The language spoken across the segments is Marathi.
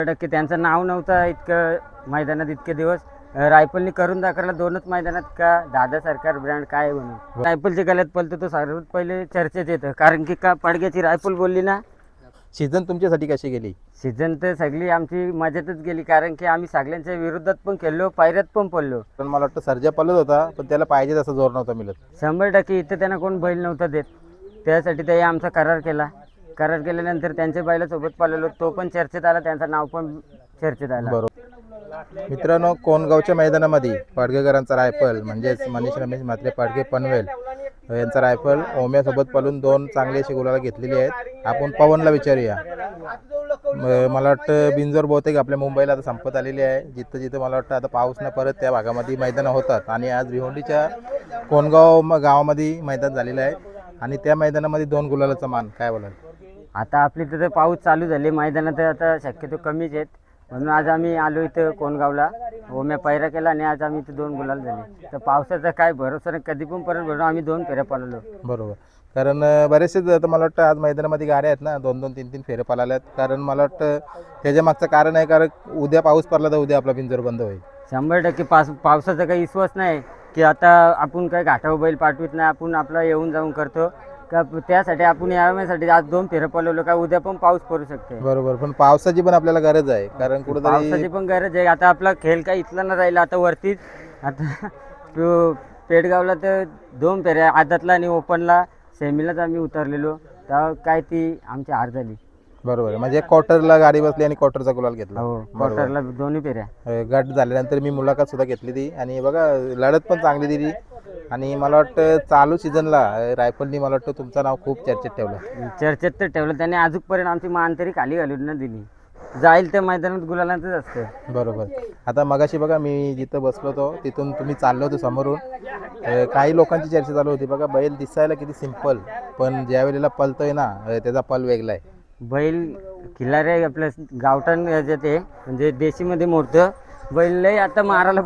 टक्के त्यांचं नाव नव्हतं इतकं मैदानात इतके दिवस. रायफलनी करून दाखवला दोनच मैदानात का दादा सरकार ब्रँड काय आहे म्हणून. रायफलच्या गळ्यात पलतो तो सर्वात पहिले चर्चेत येतं, कारण की का पडग्याची रायफल बोलली ना. सीझन तुमच्यासाठी कशी गेली? सीझन तर सगळी आमची मजेतच गेली, कारण की आम्ही सगळ्यांच्या विरोधात पण खेळलो, पायऱ्यात पण पडलो. पण मला वाटतं सर्जा पळत होता, पण त्याला पाहिजे तसा जोर नव्हता मिळत. 100% इथं त्यांना कोण बैल नव्हता देत, त्यासाठी ते आमचा करार केल्यानंतर त्यांच्या बैलासोबत पळलो, तो पण चर्चेत आला, त्यांचं नाव पण चर्चेत आलं. बरोबर मित्रांनो, कोणगावच्या मैदानामध्ये पाडगेकरांचा रायफल म्हणजेच मनीष रमेश म्हात्रे पाडगे पनवेल यांचा रायफल ओम्यासोबत पळून 2 चांगले अशी गुलाला घेतलेली आहेत. आपण पवनला विचारूया. मला वाटतं बिंजोर बहुतेक आपल्या मुंबईला आता संपत आलेली आहे. जिथं जिथं मला वाटतं आता पाऊस न परत त्या भागामध्ये मैदानं होतात, आणि आज भिवंडीच्या कोणगाव गावामध्ये मैदान झालेलं आहे, आणि त्या मैदानामध्ये 2 गुलालाचा मान. काय बोलाल? आता आपली तिथं पाऊस चालू झाले, मैदानात आता शक्यतो कमीच आहेत, म्हणून आज आम्ही आलो इथं कोणगावला. ओम्या पायरा केला आणि आज आम्ही इथं 2 गुलाल झाले. तर पावसाचा काय भरोसा नाही, कधी पण परत भरून आम्ही 2 फेऱ्या पळालो. बरोबर, कारण बरेचसेच आता मला वाटतं आज मैदानामध्ये गाड्या आहेत ना, 2-2, 3-3 फेरे पळाल्या आहेत. कारण मला वाटतं त्याच्या मागचं कारण आहे, कारण उद्या पाऊस पडला तर उद्या आपला बिंजोर बंद होईल. 100% पावसाचा काही विश्वास नाही की आता आपण काय घाटावर बैल पाठवत नाही, आपण आपला येऊन जाऊन करतो का. त्यासाठी आपण यासाठी आज 2 फेऱ्या पळवलो का, उद्या पण पाऊस पडू शकते. बरोबर, पण पावसाची पण आपल्याला गरज आहे, कारण कुठेतरी पावसाची पण गरज आहे. आता आपला खेळ काही इथला न राहिला, आता वरतीच आता तो पेडगावला तर 2 फेऱ्या आदातला आणि ओपनला सेमीलाच आम्ही उतरलेलो, तेव्हा काय ती आमची हार झाली. बरोबर, म्हणजे क्वार्टरला गाडी बसली आणि क्वार्टरचा गुलाल घेतला. हो, क्वार्टरला 2 फेऱ्या. गट झाल्यानंतर मी मुलाखत सुद्धा घेतली ती, आणि बघा लढत पण चांगली दिली. आणि मला वाटतं चालू सीझनला रायफलनी मला वाटतं तुमचं नाव खूप चर्चेत ठेवलं. चर्चेत तर ठेवलं त्याने, अजूनपर्यंत आमची मान तरी खाली घालून न दिली. जाईल त्या मैदानात गुलालांचंच असतं. बरोबर, आता मगाशी बघा मी जिथं बसलो होतो तिथून तुम्ही चाललो होतो समोरून, काही लोकांची चर्चा चालू होती. बघा बैल दिसायला किती सिंपल, पण ज्या वेळेला पलतोय ना त्याचा पल वेगळा आहे. बैल खिल्लारे आपलं गावठाण याच्यात आहे, म्हणजे देशीमध्ये मोडतं बैल. लय आता मारायला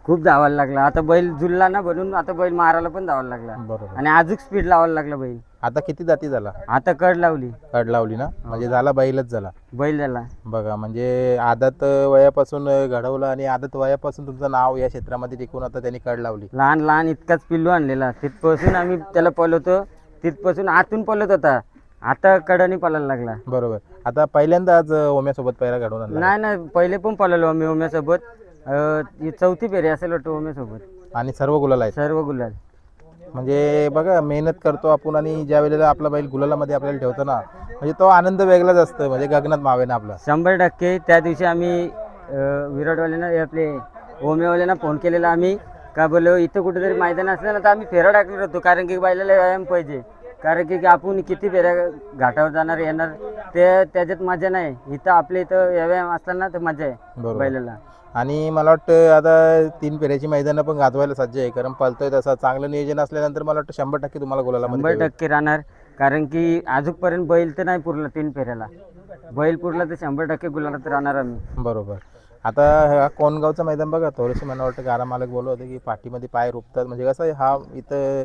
खूप धावायला लागला, आता बैल जुळला ना बनून, आता बैल मारायला पण धावायला लागला. बरोबर, आणि अजून स्पीड लावायला लागला बैल. आता किती जाती झाला? आता कड लावली. कड लावली ना, म्हणजे झाला बैलच झाला. बैल झाला. बघा, म्हणजे आदत वयापासून घडवलं, आणि आदत वयापासून तुमचं नाव या क्षेत्रामध्ये टिकून आता त्यांनी कड लावली. लहान लहान इतकाच पिल्लू आणलेला, तिथपासून आम्ही त्याला पळवतो, तिथपासून आतून पळत होता, आता कडाने पळायला लागला. बरोबर, आता पहिल्यांदा आज ओम्यासोबत पैरा घडवून आणला? नाही, पहिले पण पळालो आम्ही ओम्यासोबत. ही 4थी फेरी असेल वाटतं ओम्यासोबत, आणि सर्व गुलाल आहेत. सर्व गुलाल. म्हणजे बघा मेहनत करतो आपण, आणि ज्या वेळेला आपला बैल गुलालामध्ये आपल्याला ठेवतो ना, म्हणजे तो आनंद वेगळाच असतो, म्हणजे गगनात मावेना आपला. 100% त्या दिवशी आम्ही विराटवाल्यांना आपले ओमेवाल्यांना फोन केलेला आम्ही, का बोललो इथं कुठेतरी मैदान असलं ना तर आम्ही फेरा टाकलेला होतो, कारण की बैलाला व्यायाम पाहिजे. कारण की आपण किती फेऱ्या घाटावर जाणार येणार, त्याच्यात मजा नाही. इथं आपल्या इथं व्यायाम असला ना तर मजा आहे बैलाला. आणि मला वाटतं आता 3 फेऱ्याची मैदानं पण गाजवायला सज्ज आहे, कारण पळतोय तसं चांगलं नियोजन असल्यानंतर मला वाटतं 100% तुम्हाला गुलालामध्ये 100% राहणार, कारण की अजूनपर्यंत बैल तर नाही पुरला 3 फेऱ्याला. बैल पुरला तर 100% गुलालात राहणार आम्ही. बरोबर, आता हा कोणगावचं मैदान बघा, थोडेसे मला वाटतं गारा मालक बोलत होते की पाठीमध्ये पाय रुपतात, म्हणजे कसं आहे हा इथं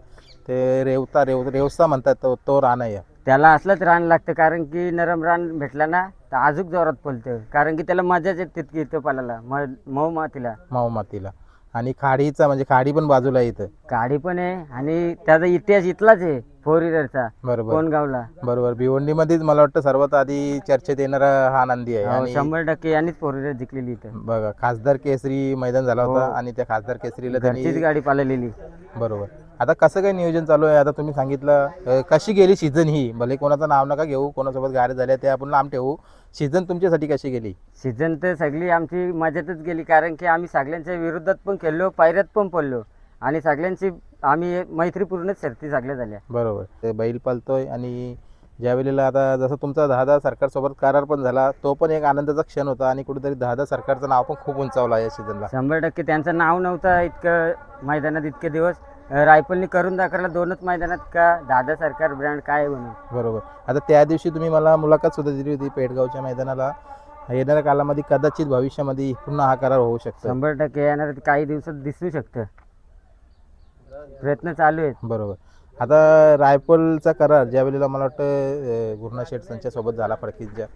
ते रेवसा म्हणतात, तो रान आहे. त्याला असलंच रान लागतं, कारण की नरम रान भेटला ना तर अजून जोरात पळतं, कारण की त्याला मजाच येते तितकी इथं पळायला, मऊ मातीला. आणि खाडीचा म्हणजे खाडी पण बाजूला आहे इथं. गाडी पण आहे, आणि त्याचा इतिहास इथलाच आहे 4 व्हीलरचा. बरोबर, कोणगावला. बरोबर, भिवंडीमध्येच मला वाटतं सर्वात आधी चर्चेत येणारा हा नंदी आहे. आणि 100% यांनीच 4 व्हीलर जिंकलेली इथं. बघा खासदार केसरी मैदान झाला होता, आणि त्या खासदार केसरीला घरचीच गाडी पाळलेली. बरोबर, आता कसं काय नियोजन चालू आहे? आता तुम्ही सांगितलं कशी गेली सीझन ही, भले कोणाचं नाव नका घेऊ, कोणासोबत गाड्या झाल्या ते आपण लांब ठेवू. सीझन तुमच्यासाठी कशी गेली? सीझन तर सगळी आमची मजेतच गेली, कारण की आम्ही सगळ्यांच्या विरोधात पण खेळलो, पायऱ्यात पण पडलो, आणि सगळ्यांची आम्ही मैत्रीपूर्ण शर्ती सगळ्या झाल्या. बरोबर, ते बैल पळतोय, आणि ज्या वेळेला आता जसं तुमचा 10-10 सरकारसोबत करार पण झाला, तो पण एक आनंदाचा क्षण होता, आणि कुठेतरी 10-10 सरकारचं नाव पण खूप उंचावलं या सीझनला. 100% त्यांचं नाव नव्हतं इतकं मैदानात इतके दिवस. रायफलनी करून दाखवला 2च मैदानात का दादा सरकार ब्रँड काय आहे म्हणून. बरोबर, आता त्या दिवशी तुम्ही मला मुलाखत सुद्धा दिली होती पेडगावच्या मैदानाला. येणाऱ्या कालामध्ये कदाचित भविष्यामध्ये पुन्हा हा करार होऊ शकतो. 100% येणार, काही दिवसात दिसू शकतं, प्रयत्न चालू आहेत. बरोबर, आता रायफलचा करार ज्या वेळेला मला वाटतं गुरुनाथ शेठ यांच्यासोबत झाला फडकीच्या,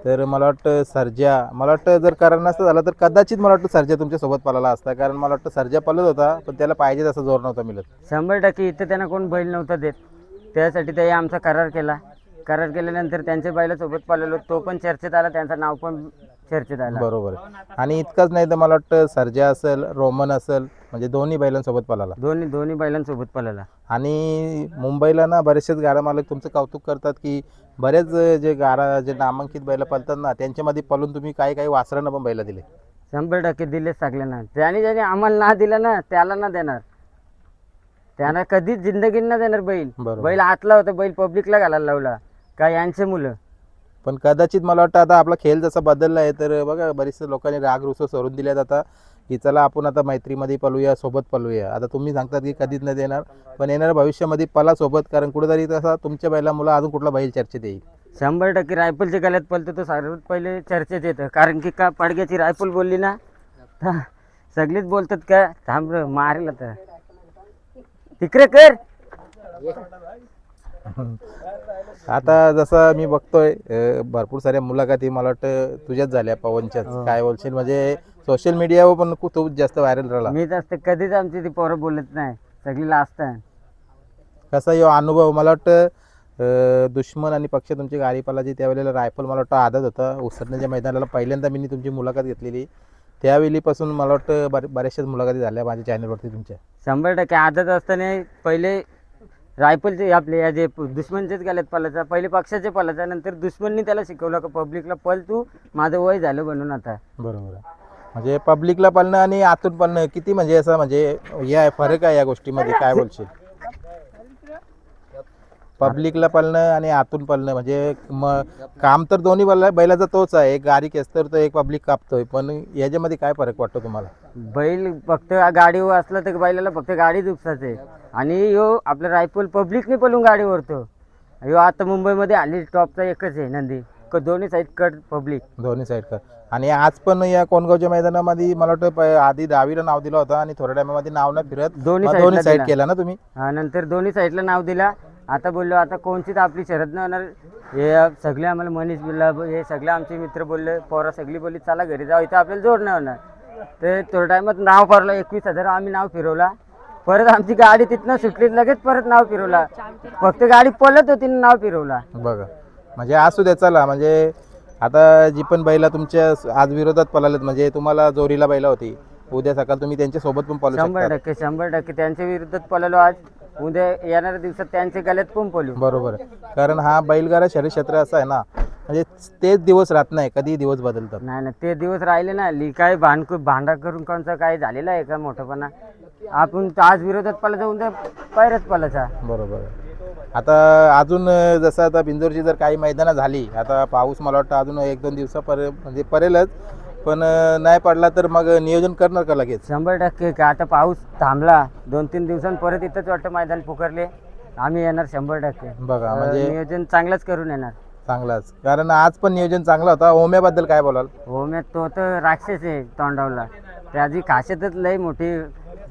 तर मला वाटतं सर्जा, मला वाटतं जर कारण नसतं झालं तर कदाचित मला वाटतं सर्जा तुमच्यासोबत पळाला असता, कारण मला वाटतं सर्जा पळत होता पण त्याला पाहिजे तसा जोर नव्हता मिळत. 100% इथं त्यांना कोण बैल नव्हता देत, त्यासाठी ते आमचा करार केला. करार केल्यानंतर त्यांच्या बैलासोबत पळालो, तो पण चर्चेत आला, त्यांचं नाव पण चर्चेत आलं. बरोबर. आणि इतकंच नाही तर मला वाटतं सर्जा असेल, रोमन असेल, म्हणजे दोन्ही बैलांसोबत पळाला. दोन्ही बैलांसोबत पळाला. आणि मुंबईला ना बरेचसेच गाडा मालक तुमचं कौतुक करतात की बरेच जे नामांकित बैल पळतात ना त्यांच्यामध्ये पळून तुम्ही काही काही वासरांना पण बैल दिले. 100% दिलेच सगळ्यांना. ज्याने आम्हाला ना दिला ना त्याला ना देणार, त्यांना कधीच जिंदगीत ना देणार बैल. बरोबर. बैल आतला होता, बैल पब्लिकला घालायला लावला का यांचे मुलं. पण कदाचित मला वाटतं आता आपला खेळ जसा बदलला आहे तर बघा बरेचसे लोकांनी राग रुसव सोडून दिल्यात आता की चला आपण आता मैत्रीमध्ये पळूया, सोबत पळूया. आता तुम्ही सांगतात की कधीच नाही देणार, पण येणाऱ्या भविष्यामध्ये पळा सोबत, कारण कुठेतरी तसा तुमच्या बैलामुळे अजून कुठला बैल चर्चेत येईल. 100% रायफलच्या गळ्यात पळतो तो सर्वात पहिले चर्चेत येतं, कारण की का पडग्याची रायफल बोलली ना तर सगळीच बोलतात का थांब रे, मारेल आता तिकडे कर. आता जसं मी बघतोय भरपूर साऱ्या मुलाखती मला वाटतं तुझ्याच झाल्या पवनच्याच. काय बोलशील, म्हणजे सोशल मीडियावर पण खूप जास्त व्हायरल राहिला. मी जास्त कधीच आमची ती पोरं बोलत नाही, सगळी लाजतात. कसा यो अनुभव मला वाटतं दुश्मन आणि पक्ष तुमची गाडी पालाची त्यावेळेला रायफल मला वाटतं आदत होता उसरण्याच्या मैदानाला पहिल्यांदा मी तुमची मुलाखत घेतलेली, त्यावेळीपासून मला वाटतं बऱ्याचशाच मुलाखती झाल्या माझ्या चॅनलवरती तुमच्या. 100% आदत असताना पहिले रायफलचे आपले या जे दुश्मनचेच गेल्यात पलाचा, पहिले पक्षाचे पलाचा, नंतर दुश्मननी त्याला शिकवलं का पब्लिकला पल, तू माझं वय झालं म्हणून आता. बरोबर. म्हणजे पब्लिकला पाळणं आणि आतून पाळणं किती म्हणजे असं म्हणजे या फरक आहे या गोष्टीमध्ये, काय बोलशील? पब्लिकला पाळणं आणि आतून पाळणं म्हणजे काम तर दोन्ही बैलाचा तोच आहे, एक गाडी केसतर तो एक पब्लिक कापतोय, पण याच्यामध्ये काय फरक वाटतो तुम्हाला? बैल फक्त गाडीवर असला तर बैलाला फक्त गाडी दुखसाचे, आणि यो आपलं रायफल पब्लिकने पळून गाडीवरतो. यो आता मुंबईमध्ये आली टॉपचा एकच आहे नंदी, दोन्ही साईड कट पब्लिक. दोन्ही साईड कर. आणि आज पण या कोणगावच्या मैदानामध्ये मला वाटतं आधी 10वीला नाव दिलं होतं आणि थोड्या टायमामध्ये नाव न फिरत दोन्ही साईड केला ना तुम्ही? हा, नंतर दोन्ही साईडला नाव दिला. आता बोललो आता कोणचीच आपली शरद नाही होणार, हे सगळे आम्हाला मनीष बोलला, हे सगळे आमचे मित्र बोलले, पोरा सगळी बोलली चला घरी जाऊ, इथं आपल्याला जोड नाही होणार. तर थोड्या टायमात नाव फिरलं, 21,000 आम्ही नाव फिरवला. परत आमची गाडी तिथनं सुटली, लगेच परत नाव फिरवला. फक्त गाडी पळत होती नाव फिरवला. बघा म्हणजे असू द्या चला, म्हणजे आता जी पण बैला तुमच्या आज विरोधात पळालेत म्हणजे तुम्हाला जोरीला बैला होती, उद्या सकाळ तुम्ही त्यांच्या सोबत पण पळू शकता. 100% त्यांच्या विरुद्धात पळालो आज, उद्या येणाऱ्या दिवसात त्यांच्या गळ्यात पण पळू. बरोबर. कारण हा बैलगाडा शरीर क्षेत्र असं आहे ना, म्हणजे तेच दिवस राहत नाही, कधी दिवस बदलतात. नाही ते दिवस राहिले ना, काय भांडा करून कोणचा काय झालेला आहे का मोठेपणा. आपण आज विरोधात पळायचा, उद्या पैरच पळायचा. बरोबर. आता अजून जसं आता बिंजोरची जर काही मैदानं झाली, आता पाऊस मला वाटतं अजून 1-2 दिवसापर्यंत म्हणजे पडेलच, पण नाही पडला तर मग नियोजन करणार का लगेच? 100% का आता पाऊस थांबला 2-3 दिवसांनी परत इथंच वाटतं मैदान पुकारले, आम्ही येणार 100%. बघा म्हणजे नियोजन चांगलंच करून येणार. चांगलाच, कारण आज पण नियोजन चांगला होता. ओम्याबद्दल काय बोलाल? ओम्या तो तर राक्षस आहे तोंडावला, त्याची खासियतच लय मोठी.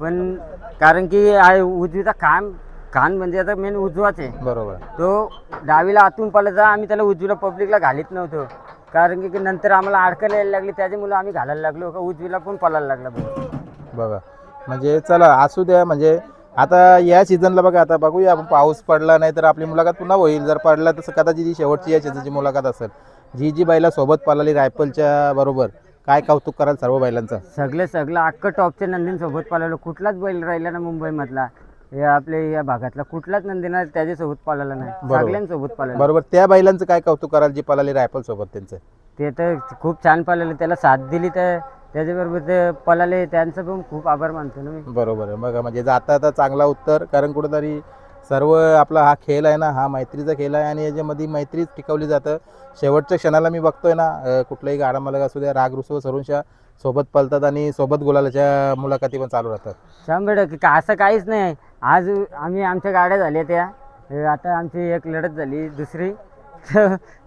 पण कारण की उजवीचा कान म्हणजे आता मेन उजवाच आहे. बरोबर. तो डावीला आतून पळायचा, आम्ही त्याला उजवीला पब्लिकला घालीत नव्हतो, कारण की नंतर आम्हाला अडकायला यायला लागली, त्याच्यामुळे आम्ही घालायला लागलो का उजवीला पण पळायला लागला. बघा म्हणजे चला असू द्या, म्हणजे आता या सीझनला बघा, आता बघूया आपण, पाऊस पडला नाही तर आपली मुलाखत पुन्हा होईल, जर पडला तर कदाचित ही शेवटची या सीझनची मुलाखत असेल. जी बैला सोबत पळाली रायफलच्या बरोबर, काय कौतुक कराल सर्व बैलांचं? सगळं अख्खं टॉपच्या नंदींसोबत पळालो, कुठलाच बैल राहिला ना मुंबईमधला, या आपल्या या भागातला कुठलाच नंदीना त्याच्यासोबत पळाला नाही, सगळ्यांसोबत पळाला. बरोबर. त्या बैलांचं काय कौतुक कराल जी पळाली रायफल सोबत त्यांचं? ते तर खूप छान पळाले, त्याला साथ दिली तर त्याच्याबरोबर ते पळाले, त्यांचं पण खूप आभार मानतो ना मी. बरोबर आहे. बघा म्हणजे जाता आता चांगला उत्तर, कारण कुठेतरी सर्व आपला हा खेळ आहे ना, हा मैत्रीचा खेळ आहे आणि याच्यामध्ये मैत्रीच टिकवली जातं. शेवटच्या क्षणाला मी बघतोय ना, कुठलाही गाडा मालक असू द्या, राग रुसव सरूनशा सोबत पळतात आणि सोबत गुलालाच्या मुलाखती पण चालू राहतात. 100% का असं काहीच नाही. आज आमच्या गाड्या झाल्या त्या, आता आमची एक लढत झाली दुसरी,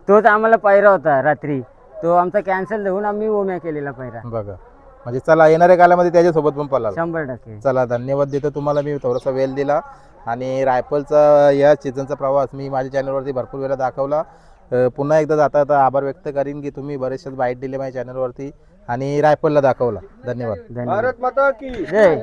तोच आम्हाला पायरा होता रात्री, तो आमचा कॅन्सल होऊन आम्ही ओम्या केलेला पायरा. बघा म्हणजे चला येणाऱ्या कालामध्ये त्याच्यासोबत पण पळाल. 100%. चला धन्यवाद देतो तुम्हाला, मी थोडासा वेळ दिला आणि रायफलचा या सीझनचा प्रवास मी माझ्या चॅनलवरती भरपूर वेळा दाखवला पुन्हा एकदा जाता जाता आभार व्यक्त करीन की तुम्ही बरेचसे बाईट दिले माझ्या चॅनलवरती आणि रायफलला दाखवला. धन्यवाद. धन्यवाद. जय